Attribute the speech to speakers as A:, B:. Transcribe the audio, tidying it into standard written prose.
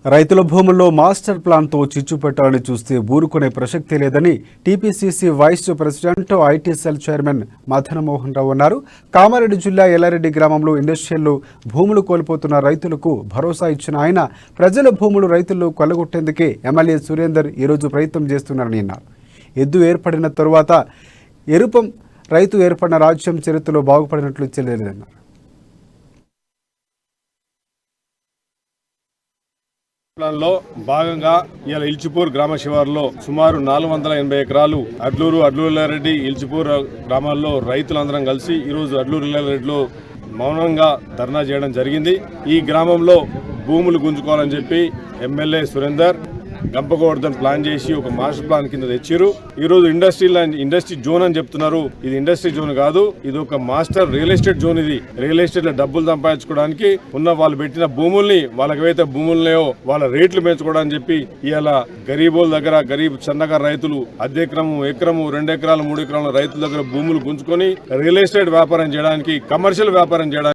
A: రైతుల భూముల్లో మాస్టర్ ప్లాన్తో చిచ్చు పెట్టాలని చూస్తే ఊరుకునే ప్రసక్తి లేదని TPCC vice president IT cell chairman Madana Mohan Rao అన్నారు. కామారెడ్డి జిల్లా ఎల్లారెడ్డి గ్రామంలో ఇండస్ట్రియల్ భూములు కోల్పోతున్న రైతులకు భరోసా ఇచ్చిన ఆయన ప్రజల భూములు రైతులు కొల్లగొట్టేందుకే ఎమ్మెల్యే సురేందర్ ఈరోజు ప్రయత్నం చేస్తున్నారని అన్నారు. ఎద్దు ఏర్పడిన తరువాత రైతు ఏర్పడిన రాజ్యం చరిత్రలో బాగుపడినట్లు తెలియలేదన్నారు.
B: ప్లాన్లో భాగంగా ఇవాళ ఇల్చిపూర్ గ్రామ శివారులో సుమారు 480 ఎకరాలు అడ్లూరు ఎల్లారెడ్డి ఇల్చిపూర్ గ్రామాల్లో రైతులందరం కలిసి ఈరోజు అడ్లూరు ఎల్లారెడ్డిలో మౌనంగా ధర్నా చేయడం జరిగింది. ఈ గ్రామంలో భూములు గుంజుకోవాలని చెప్పి ఎమ్మెల్యే సురేందర్ గంపగోవర్ధన్ ప్లాన్ చేసి ఒక మాస్టర్ ప్లాన్ కింద తెచ్చారు. ఈ రోజు ఇండస్ట్రీ జోన్ అని చెప్తున్నారు. ఇది ఇండస్ట్రీ జోన్ కాదు, ఇది ఒక మాస్టర్ రియల్ ఎస్టేట్ జోన్. ఇది రియల్ ఎస్టేట్ లో డబ్బులు సంపాదించుకోవడానికి ఉన్న వాళ్ళు పెట్టిన భూముల్ని వాళ్ళకైతే భూములనేయో వాళ్ళ రేట్లు పెంచుకోవడానికి చెప్పి ఇవాళ గరీబుల దగ్గర సన్నకారు రైతులు ఎకరము 2 ఎకరాలు 3 ఎకరాల రైతుల దగ్గర భూములు గుంజుకొని రియల్ ఎస్టేట్ వ్యాపారం చేయడానికి, కమర్షియల్ వ్యాపారం చేయడానికి